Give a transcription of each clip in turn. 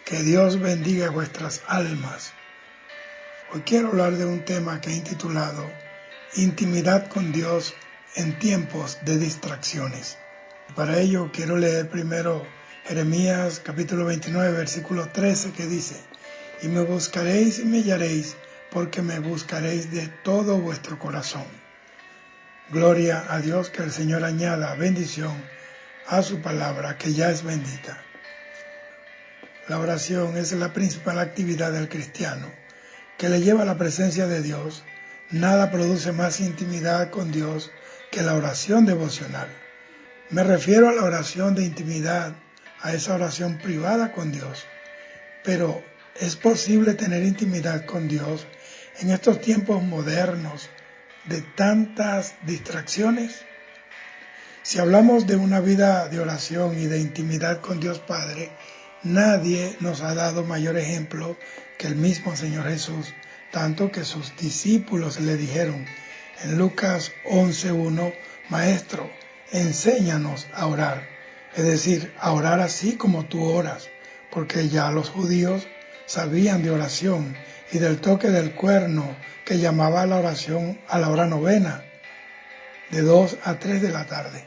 Que Dios bendiga vuestras almas. Hoy quiero hablar de un tema que he intitulado Intimidad con Dios en tiempos de distracciones. Para ello quiero leer primero Jeremías capítulo 29, versículo 13, que dice: Y me buscaréis y me hallaréis, porque me buscaréis de todo vuestro corazón. Gloria a Dios, que el Señor añada bendición a su palabra, que ya es bendita. La oración es la principal actividad del cristiano, que le lleva a la presencia de Dios. Nada produce más intimidad con Dios que la oración devocional. Me refiero a la oración de intimidad, a esa oración privada con Dios. Pero, ¿es posible tener intimidad con Dios en estos tiempos modernos de tantas distracciones? Si hablamos de una vida de oración y de intimidad con Dios Padre, nadie nos ha dado mayor ejemplo que el mismo Señor Jesús, tanto que sus discípulos le dijeron en Lucas 11:1, Maestro, enséñanos a orar, es decir, a orar así como tú oras, porque ya los judíos sabían de oración y del toque del cuerno que llamaba a la oración a la hora novena, de 2 a 3 de la tarde.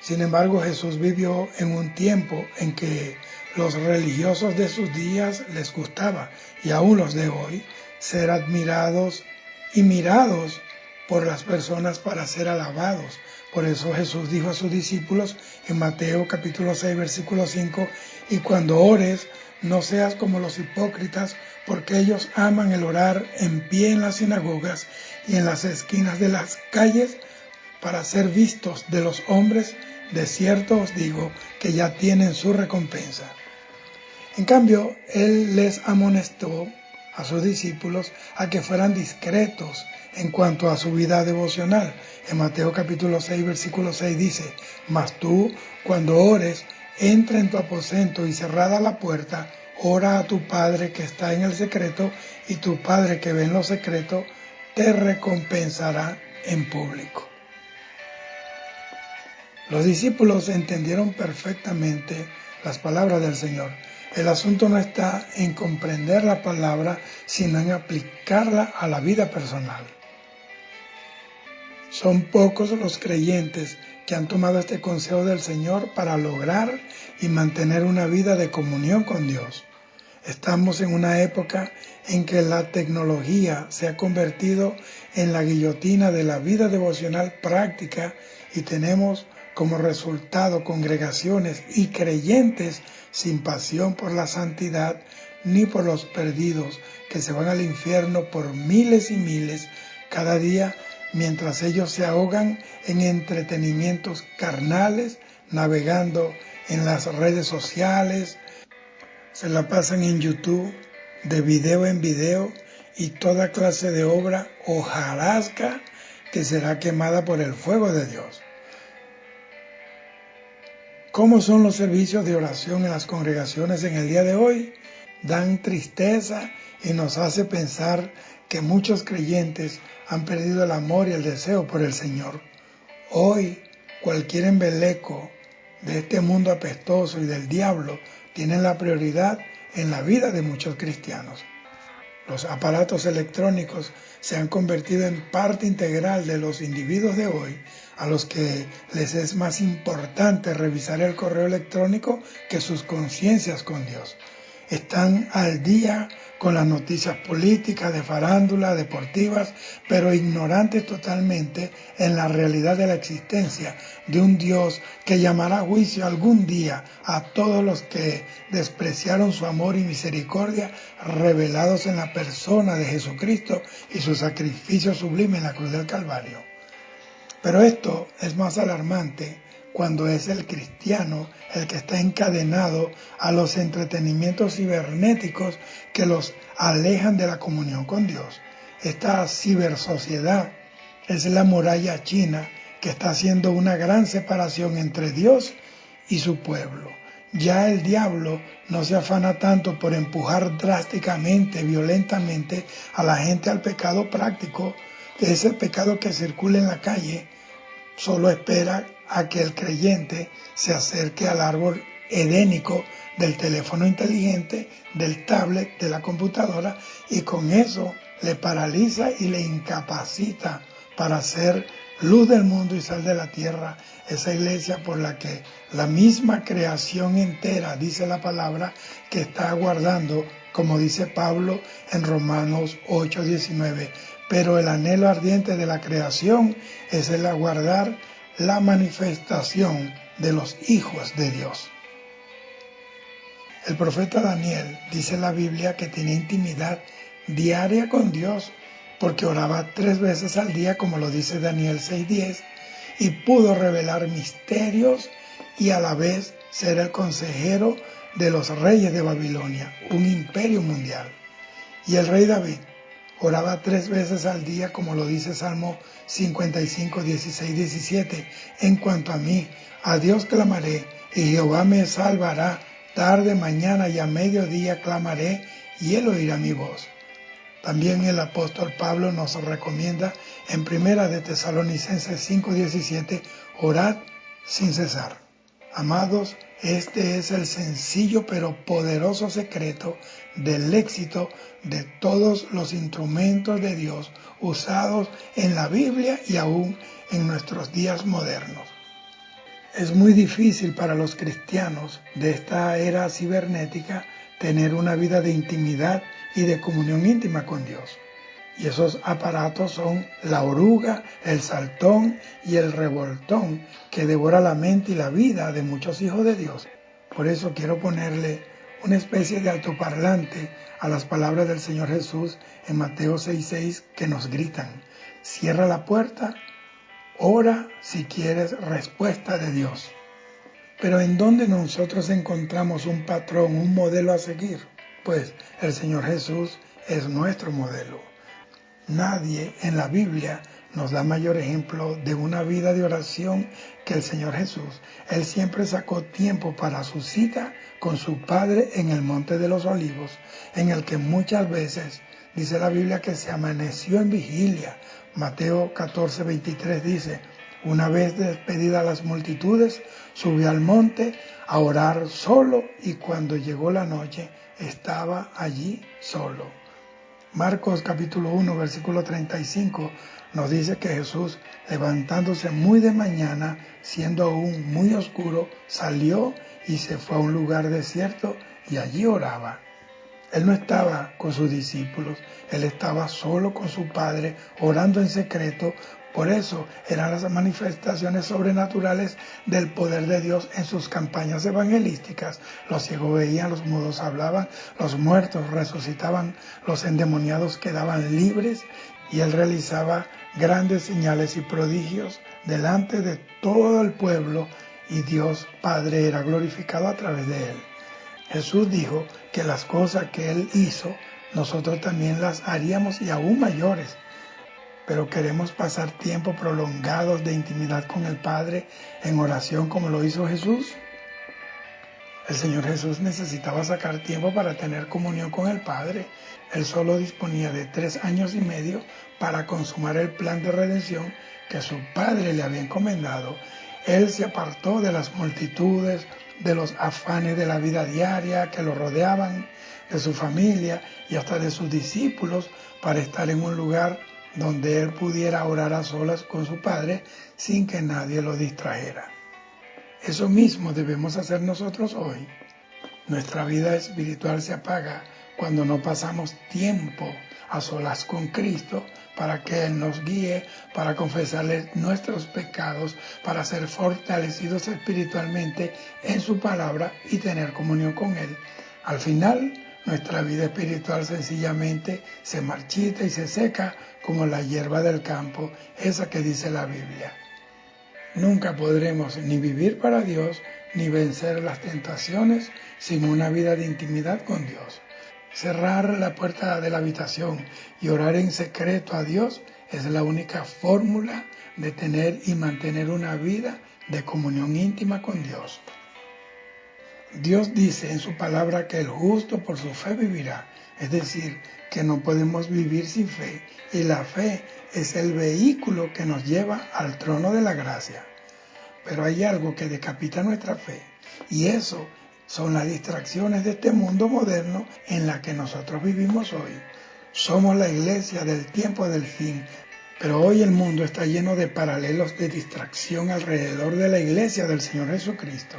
Sin embargo, Jesús vivió en un tiempo en que los religiosos de sus días les gustaba, y aún los de hoy, ser admirados y mirados por las personas para ser alabados. Por eso Jesús dijo a sus discípulos en Mateo capítulo 6, versículo 5, y cuando ores, no seas como los hipócritas, porque ellos aman el orar en pie en las sinagogas y en las esquinas de las calles para ser vistos de los hombres. De cierto os digo que ya tienen su recompensa. En cambio, Él les amonestó a sus discípulos a que fueran discretos en cuanto a su vida devocional. En Mateo capítulo 6, versículo 6 dice: Mas tú, cuando ores, entra en tu aposento y cerrada la puerta, ora a tu Padre que está en el secreto, y tu Padre que ve en lo secreto te recompensará en público. Los discípulos entendieron perfectamente las palabras del Señor. El asunto no está en comprender la palabra, sino en aplicarla a la vida personal. Son pocos los creyentes que han tomado este consejo del Señor para lograr y mantener una vida de comunión con Dios. Estamos en una época en que la tecnología se ha convertido en la guillotina de la vida devocional práctica, y tenemos como resultado congregaciones y creyentes sin pasión por la santidad ni por los perdidos, que se van al infierno por miles y miles cada día, mientras ellos se ahogan en entretenimientos carnales, navegando en las redes sociales. Se la pasan en YouTube, de video en video, y toda clase de obra hojarasca que será quemada por el fuego de Dios. ¿Cómo son los servicios de oración en las congregaciones en el día de hoy? Dan tristeza y nos hace pensar que muchos creyentes han perdido el amor y el deseo por el Señor. Hoy, cualquier embeleco de este mundo apestoso y del diablo tienen la prioridad en la vida de muchos cristianos. Los aparatos electrónicos se han convertido en parte integral de los individuos de hoy, a los que les es más importante revisar el correo electrónico que sus conciencias con Dios. Están al día con las noticias políticas, de farándula, deportivas, pero ignorantes totalmente en la realidad de la existencia de un Dios que llamará a juicio algún día a todos los que despreciaron su amor y misericordia revelados en la persona de Jesucristo y su sacrificio sublime en la cruz del Calvario. Pero esto es más alarmante cuando es el cristiano el que está encadenado a los entretenimientos cibernéticos que los alejan de la comunión con Dios. Esta cibersociedad es la muralla china que está haciendo una gran separación entre Dios y su pueblo. Ya el diablo no se afana tanto por empujar drásticamente, violentamente a la gente al pecado práctico, que es el pecado que circula en la calle. Solo espera a que el creyente se acerque al árbol edénico del teléfono inteligente, del tablet, de la computadora, y con eso le paraliza y le incapacita para ser luz del mundo y sal de la tierra, esa iglesia por la que la misma creación entera, dice la palabra, que está aguardando, como dice Pablo en Romanos 8:19. Pero el anhelo ardiente de la creación es el aguardar la manifestación de los hijos de Dios. El profeta Daniel dice en la Biblia que tenía intimidad diaria con Dios, porque oraba 3 veces al día, como lo dice Daniel 6:10, y pudo revelar misterios y a la vez ser el consejero de los reyes de Babilonia, un imperio mundial. Y el rey David oraba 3 veces al día, como lo dice Salmo 55, 16, 17. En cuanto a mí, a Dios clamaré, y Jehová me salvará. Tarde, mañana y a mediodía clamaré, y él oirá mi voz. También el apóstol Pablo nos recomienda en 1 de Tesalonicenses 5:17, orad sin cesar. Amados, este es el sencillo pero poderoso secreto del éxito de todos los instrumentos de Dios usados en la Biblia y aún en nuestros días modernos. Es muy difícil para los cristianos de esta era cibernética tener una vida de intimidad y de comunión íntima con Dios. Y esos aparatos son la oruga, el saltón y el revoltón que devora la mente y la vida de muchos hijos de Dios. Por eso quiero ponerle una especie de altoparlante a las palabras del Señor Jesús en Mateo 6:6 que nos gritan: cierra la puerta, ora si quieres respuesta de Dios. Pero ¿en dónde nosotros encontramos un patrón, un modelo a seguir? Pues el Señor Jesús es nuestro modelo. Nadie en la Biblia nos da mayor ejemplo de una vida de oración que el Señor Jesús. Él siempre sacó tiempo para su cita con su Padre en el Monte de los Olivos, en el que muchas veces dice la Biblia que se amaneció en vigilia. Mateo 14:23 dice: una vez despedidas las multitudes, subió al monte a orar solo, y cuando llegó la noche estaba allí solo. Marcos capítulo 1, versículo 35 nos dice que Jesús, levantándose muy de mañana, siendo aún muy oscuro, salió y se fue a un lugar desierto y allí oraba. Él no estaba con sus discípulos, él estaba solo con su Padre, orando en secreto. Por eso eran las manifestaciones sobrenaturales del poder de Dios en sus campañas evangelísticas. Los ciegos veían, los mudos hablaban, los muertos resucitaban, los endemoniados quedaban libres, y él realizaba grandes señales y prodigios delante de todo el pueblo, y Dios Padre era glorificado a través de él. Jesús dijo que las cosas que él hizo, nosotros también las haríamos y aún mayores. Pero queremos pasar tiempo prolongados de intimidad con el Padre en oración como lo hizo Jesús. El Señor Jesús necesitaba sacar tiempo para tener comunión con el Padre. Él solo disponía de 3 años y medio para consumar el plan de redención que su Padre le había encomendado. Él se apartó de las multitudes, de los afanes de la vida diaria que lo rodeaban, de su familia y hasta de sus discípulos, para estar en un lugar donde él pudiera orar a solas con su Padre sin que nadie lo distrajera. Eso mismo debemos hacer nosotros hoy. Nuestra vida espiritual se apaga cuando no pasamos tiempo a solas con Cristo para que Él nos guíe, para confesarle nuestros pecados, para ser fortalecidos espiritualmente en su palabra y tener comunión con Él. Al final, nuestra vida espiritual sencillamente se marchita y se seca como la hierba del campo, esa que dice la Biblia. Nunca podremos ni vivir para Dios, ni vencer las tentaciones sin una vida de intimidad con Dios. Cerrar la puerta de la habitación y orar en secreto a Dios es la única fórmula de tener y mantener una vida de comunión íntima con Dios. Dios dice en su palabra que el justo por su fe vivirá, es decir, que no podemos vivir sin fe, y la fe es el vehículo que nos lleva al trono de la gracia. Pero hay algo que decapita nuestra fe, y eso son las distracciones de este mundo moderno en la que nosotros vivimos hoy. Somos la iglesia del tiempo del fin, pero hoy el mundo está lleno de paralelos de distracción alrededor de la iglesia del Señor Jesucristo.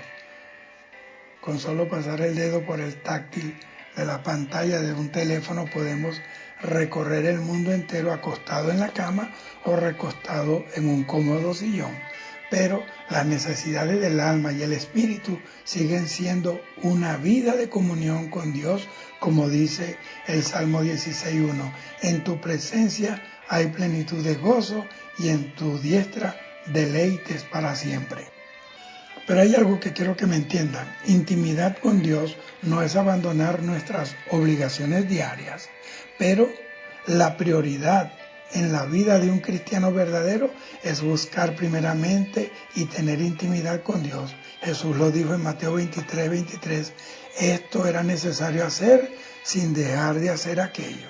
Con solo pasar el dedo por el táctil de la pantalla de un teléfono podemos recorrer el mundo entero acostado en la cama o recostado en un cómodo sillón. Pero las necesidades del alma y el espíritu siguen siendo una vida de comunión con Dios, como dice el Salmo 16:1. En tu presencia hay plenitud de gozo y en tu diestra deleites para siempre. Pero hay algo que quiero que me entiendan. Intimidad con Dios no es abandonar nuestras obligaciones diarias, pero la prioridad en la vida de un cristiano verdadero es buscar primeramente y tener intimidad con Dios. Jesús lo dijo en Mateo 23:23. Esto era necesario hacer sin dejar de hacer aquello.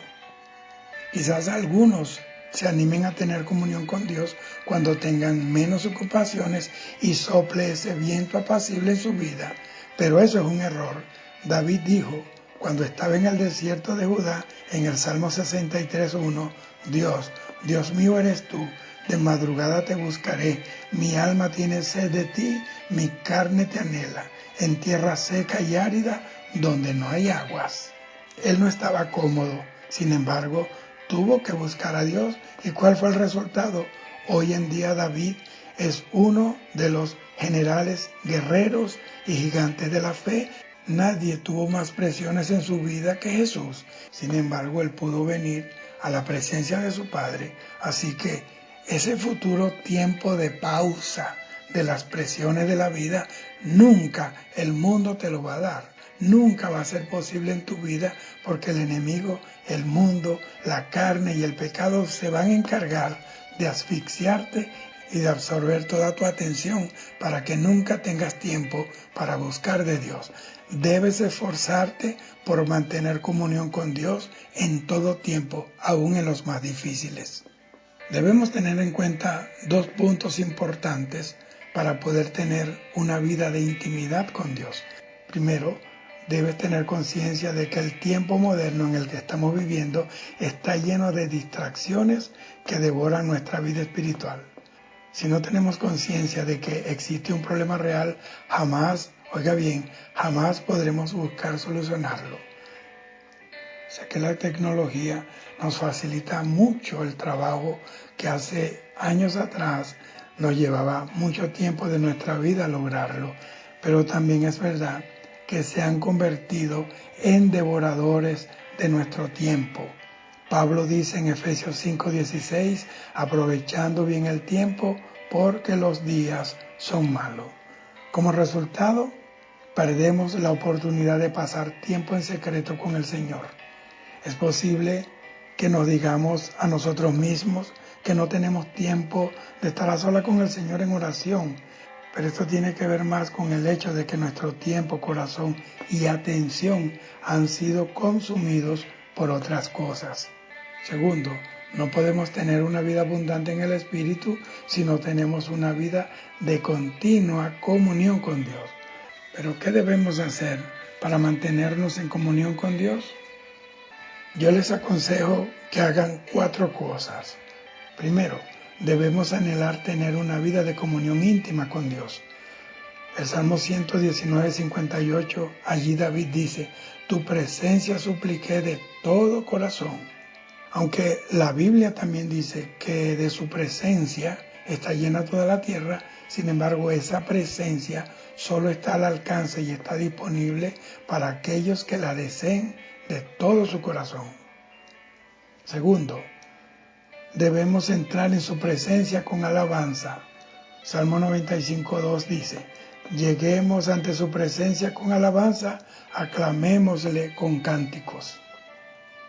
Quizás algunos se animen a tener comunión con Dios cuando tengan menos ocupaciones y sople ese viento apacible en su vida. Pero eso es un error. David dijo, cuando estaba en el desierto de Judá, en el Salmo 63:1, Dios mío eres tú, de madrugada te buscaré, mi alma tiene sed de ti, mi carne te anhela, en tierra seca y árida, donde no hay aguas. Él no estaba cómodo, sin embargo, tuvo que buscar a Dios. ¿Y cuál fue el resultado? Hoy en día David es uno de los generales, guerreros y gigantes de la fe. Nadie tuvo más presiones en su vida que Jesús. Sin embargo, él pudo venir a la presencia de su Padre. Así que ese futuro tiempo de pausa de las presiones de la vida, nunca el mundo te lo va a dar. Nunca va a ser posible en tu vida porque el enemigo, el mundo, la carne y el pecado se van a encargar de asfixiarte y de absorber toda tu atención para que nunca tengas tiempo para buscar de Dios. Debes esforzarte por mantener comunión con Dios en todo tiempo, aún en los más difíciles. Debemos tener en cuenta dos puntos importantes para poder tener una vida de intimidad con Dios. Primero, debes tener conciencia de que el tiempo moderno en el que estamos viviendo está lleno de distracciones que devoran nuestra vida espiritual. Si no tenemos conciencia de que existe un problema real, jamás podremos buscar solucionarlo. Sé que la tecnología nos facilita mucho el trabajo que hace años atrás nos llevaba mucho tiempo de nuestra vida lograrlo, pero también es verdad que se han convertido en devoradores de nuestro tiempo. Pablo dice en Efesios 5:16, aprovechando bien el tiempo porque los días son malos. Como resultado, perdemos la oportunidad de pasar tiempo en secreto con el Señor. Es posible que nos digamos a nosotros mismos que no tenemos tiempo de estar a solas con el Señor en oración, pero esto tiene que ver más con el hecho de que nuestro tiempo, corazón y atención han sido consumidos por otras cosas. Segundo, no podemos tener una vida abundante en el Espíritu si no tenemos una vida de continua comunión con Dios. Pero ¿qué debemos hacer para mantenernos en comunión con Dios? Yo les aconsejo que hagan 4 cosas. Primero, debemos anhelar tener una vida de comunión íntima con Dios. El Salmo 119:58, allí David dice, tu presencia supliqué de todo corazón. Aunque la Biblia también dice que de su presencia está llena toda la tierra, sin embargo esa presencia solo está al alcance y está disponible para aquellos que la deseen de todo su corazón. Segundo, debemos entrar en su presencia con alabanza. Salmo 95:2 dice, lleguemos ante su presencia con alabanza, aclamémosle con cánticos.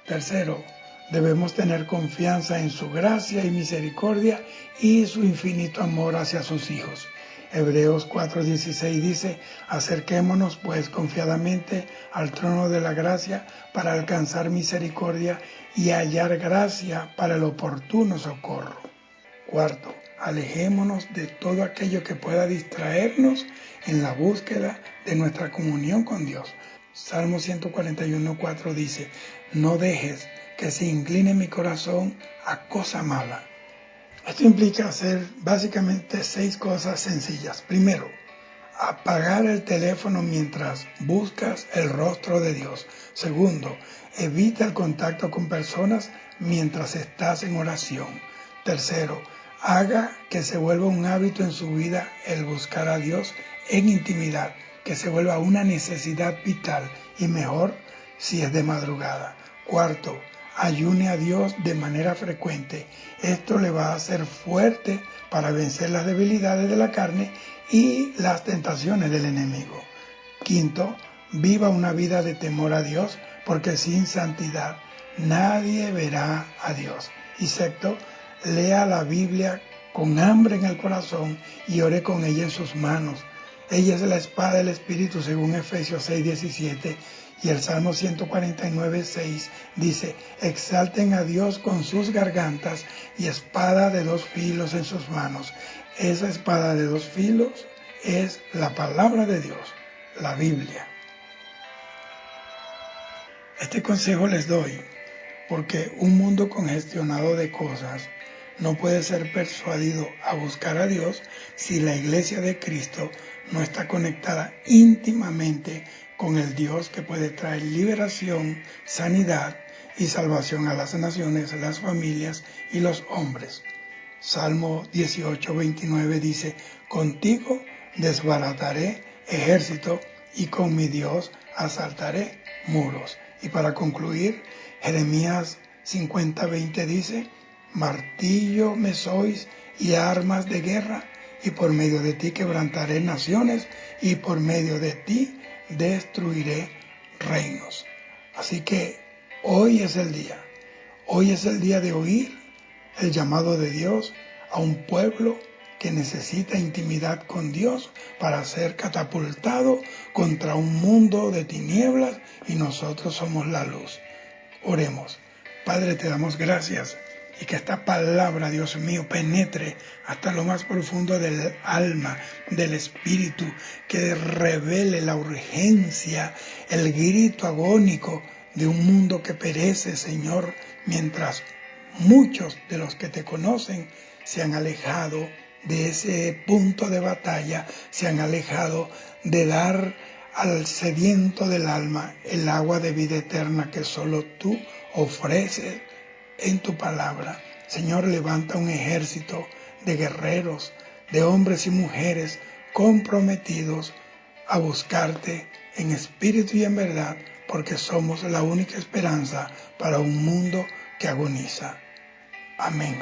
Tercero, debemos tener confianza en su gracia y misericordia y su infinito amor hacia sus hijos. Hebreos 4:16 dice, acerquémonos pues confiadamente al trono de la gracia para alcanzar misericordia y hallar gracia para el oportuno socorro. Cuarto, Alejémonos de todo aquello que pueda distraernos en la búsqueda de nuestra comunión con Dios. Salmo 141:4 dice, no dejes que se incline mi corazón a cosa mala. Esto implica hacer básicamente 6 cosas sencillas. Primero, apagar el teléfono mientras buscas el rostro de Dios. Segundo, evita el contacto con personas mientras estás en oración. Tercero, haga que se vuelva un hábito en su vida el buscar a Dios en intimidad, que se vuelva una necesidad vital y mejor si es de madrugada. Cuarto, ayune a Dios de manera frecuente. Esto le va a hacer fuerte para vencer las debilidades de la carne y las tentaciones del enemigo. Quinto, viva una vida de temor a Dios, porque sin santidad nadie verá a Dios. Y sexto, lea la Biblia con hambre en el corazón y ore con ella en sus manos. Ella es la espada del Espíritu, según Efesios 6:17, y el Salmo 149:6 dice, exalten a Dios con sus gargantas y espada de 2 filos en sus manos. Esa espada de 2 filos es la palabra de Dios, la Biblia. Este consejo les doy porque un mundo congestionado de cosas no puede ser persuadido a buscar a Dios si la iglesia de Cristo no está conectada íntimamente con el Dios que puede traer liberación, sanidad y salvación a las naciones, las familias y los hombres. Salmo 18:29 dice, contigo desbarataré ejército y con mi Dios asaltaré muros. Y para concluir, Jeremías 50:20 dice, martillo me sois y armas de guerra, y por medio de ti quebrantaré naciones, y por medio de ti destruiré reinos. Así que hoy es el día de oír el llamado de Dios a un pueblo que necesita intimidad con Dios para ser catapultado contra un mundo de tinieblas y nosotros somos la luz. Oremos. Padre, te damos gracias y que esta palabra, Dios mío, penetre hasta lo más profundo del alma, del espíritu, que revele la urgencia, el grito agónico de un mundo que perece, Señor, mientras muchos de los que te conocen se han alejado de ese punto de batalla, se han alejado de dar al sediento del alma el agua de vida eterna que solo tú ofreces en tu palabra. Señor, levanta un ejército de guerreros, de hombres y mujeres comprometidos a buscarte en espíritu y en verdad, porque somos la única esperanza para un mundo que agoniza. Amén.